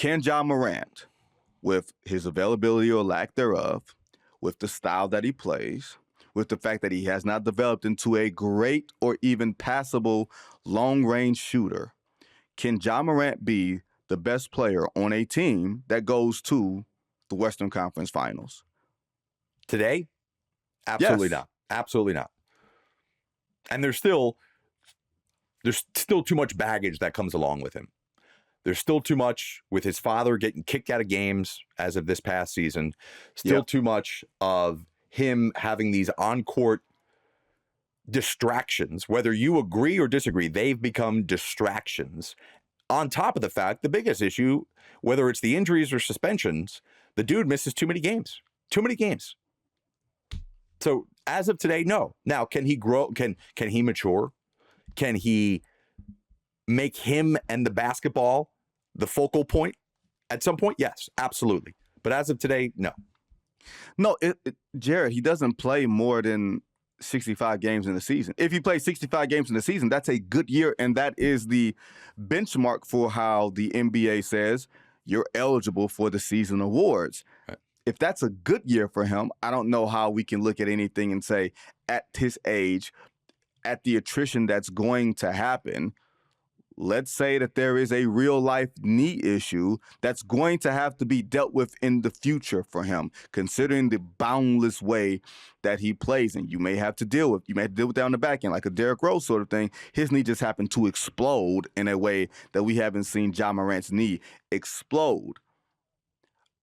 Can Ja Morant, with his availability or lack thereof, with the style that he plays, with the fact that he has not developed into a great or even passable long-range shooter, can Ja Morant be the best player on a team that goes to the Western Conference Finals? Today? Absolutely Yes. not. Absolutely not. And there's still too much baggage that comes along with him. There's still too much with his father getting kicked out of games as of this past season. Still too much of him having these on-court distractions. Whether you agree or disagree, they've become distractions. On top of the fact, the biggest issue, whether it's the injuries or suspensions, the dude misses too many games. Too many games. So as of today, no. Now, can he grow? Can he mature? Can he make him and the basketball the focal point at some point? Yes, absolutely. But as of today, no. No, Jared, he doesn't play more than 65 games in the season. If you play 65 games in the season, that's a good year, and that is the benchmark for how the NBA says you're eligible for the season awards. Right. If that's a good year for him, I don't know how we can look at anything and say at his age, at the attrition that's going to happen, let's say that there is a real life knee issue that's going to have to be dealt with in the future for him, considering the boundless way that he plays. And you may have to deal with that on the back end, like a Derrick Rose sort of thing. His knee just happened to explode in a way that we haven't seen Ja Morant's knee explode.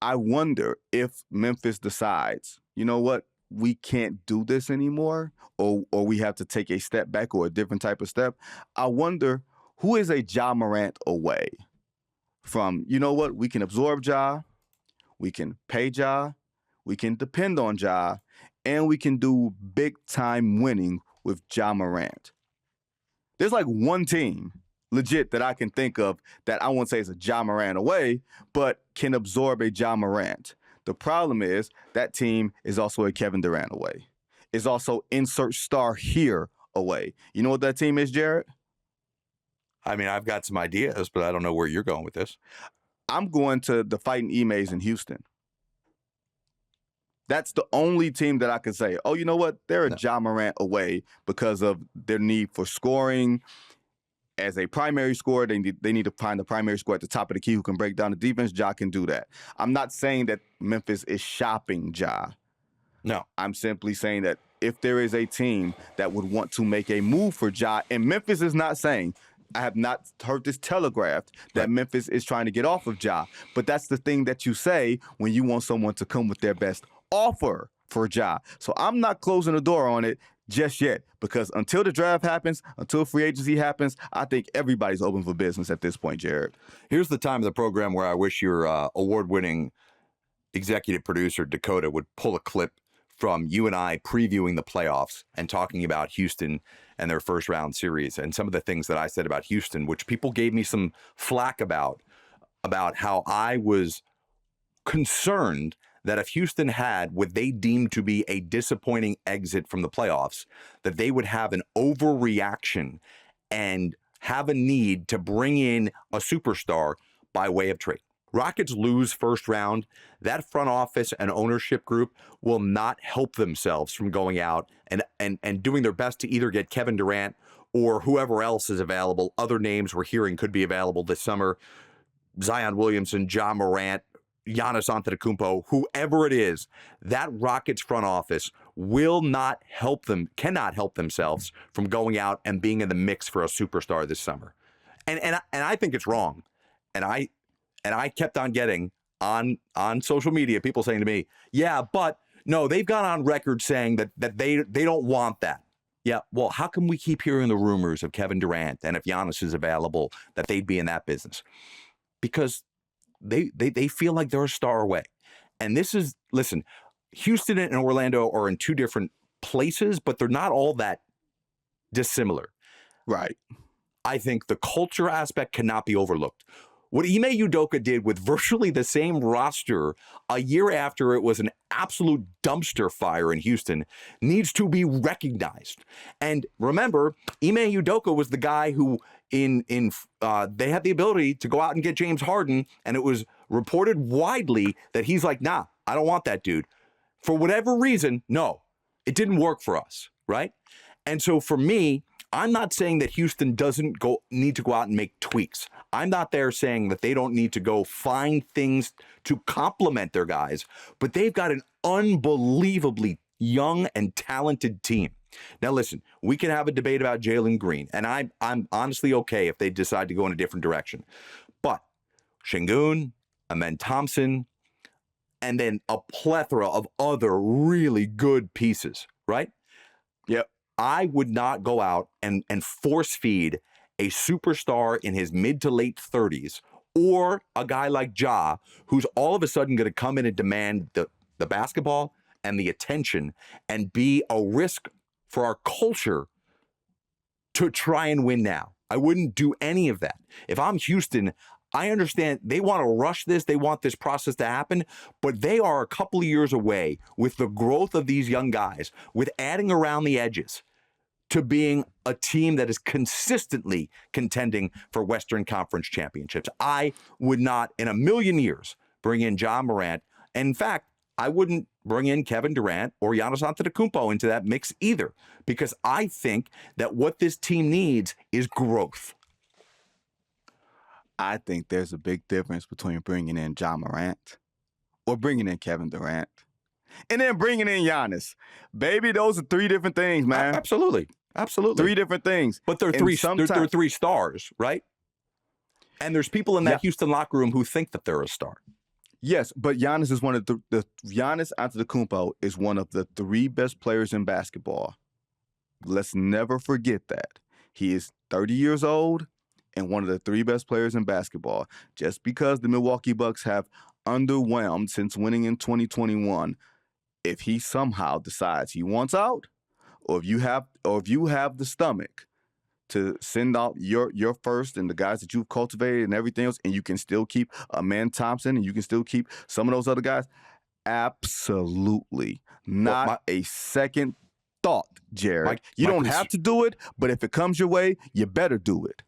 I wonder if Memphis decides, you know what, we can't do this anymore, or we have to take a step back or a different type of step. I wonder who is a Ja Morant away from, you know what, we can absorb Ja, we can pay Ja, we can depend on Ja, and we can do big-time winning with Ja Morant. There's like one team, legit, that I can think of that I won't say is a Ja Morant away, but can absorb a Ja Morant. The problem is that team is also a Kevin Durant away. Is also insert star here away. You know what that team is, Jared? I mean, I've got some ideas, but I don't know where you're going with this. I'm going to the Fighting Emes in Houston. That's the only team that I could say, oh, you know what? They're a Ja Morant away because of their need for scoring. As a primary scorer, they need to find the primary scorer at the top of the key who can break down the defense. Ja can do that. I'm not saying that Memphis is shopping Ja. No. I'm simply saying that if there is a team that would want to make a move for Ja, and Memphis is not saying, I have not heard this telegraphed, that Memphis is trying to get off of Ja. But that's the thing that you say when you want someone to come with their best offer for Ja. So I'm not closing the door on it just yet, because until the draft happens, until free agency happens, I think everybody's open for business at this point, Jared. Here's the time of the program where I wish your award-winning executive producer, Dakota, would pull a clip from you and I previewing the playoffs and talking about Houston and their first round series and some of the things that I said about Houston, which people gave me some flack about how I was concerned that if Houston had what they deemed to be a disappointing exit from the playoffs, that they would have an overreaction and have a need to bring in a superstar by way of trade. Rockets lose first round, that front office and ownership group will not help themselves from going out and doing their best to either get Kevin Durant or whoever else is available. Other names we're hearing could be available this summer. Zion Williamson, Ja Morant, Giannis Antetokounmpo, whoever it is, that Rockets front office will not help them, cannot help themselves from going out and being in the mix for a superstar this summer. And I think it's wrong. And I kept on getting on social media people saying to me, yeah, but no, they've gone on record saying that they don't want that. Yeah, well, how come we keep hearing the rumors of Kevin Durant and if Giannis is available that they'd be in that business? Because they feel like they're a star away. And this is, listen, Houston and Orlando are in two different places, but they're not all that dissimilar. Right. I think the culture aspect cannot be overlooked. What Ime Udoka did with virtually the same roster a year after it was an absolute dumpster fire in Houston needs to be recognized. And remember, Ime Udoka was the guy who they had the ability to go out and get James Harden, and it was reported widely that he's like, nah, I don't want that dude. For whatever reason, no, it didn't work for us, right? And so for me, I'm not saying that Houston doesn't need to go out and make tweaks. I'm not there saying that they don't need to go find things to complement their guys, but they've got an unbelievably young and talented team. Now, listen, we can have a debate about Jalen Green, and I'm honestly okay if they decide to go in a different direction. But Şengün, Amen Thompson, and then a plethora of other really good pieces, right? Yep. I would not go out and force feed a superstar in his mid to late 30s or a guy like Ja, who's all of a sudden going to come in and demand the basketball and the attention and be a risk for our culture to try and win now. I wouldn't do any of that. If I'm Houston, I understand they want to rush this. They want this process to happen, but they are a couple of years away with the growth of these young guys, with adding around the edges to being a team that is consistently contending for Western Conference championships. I would not in a million years bring in Ja Morant. And in fact, I wouldn't bring in Kevin Durant or Giannis Antetokounmpo into that mix either, because I think that what this team needs is growth. I think there's a big difference between bringing in Ja Morant or bringing in Kevin Durant and then bringing in Giannis. Baby, those are three different things, man. Absolutely. Three different things. But they're three stars, right? And there's people in that Houston locker room who think that they're a star. Yes, but Giannis is one of the Giannis Antetokounmpo is one of the three best players in basketball. Let's never forget that. He is 30 years old and one of the three best players in basketball. Just because the Milwaukee Bucks have underwhelmed since winning in 2021, if he somehow decides he wants out, or if you have the stomach to send out your first and the guys that you've cultivated and everything else, and you can still keep Amen Thompson and you can still keep some of those other guys, absolutely. Not a second thought, Jared. You don't have to do it, but if it comes your way, you better do it.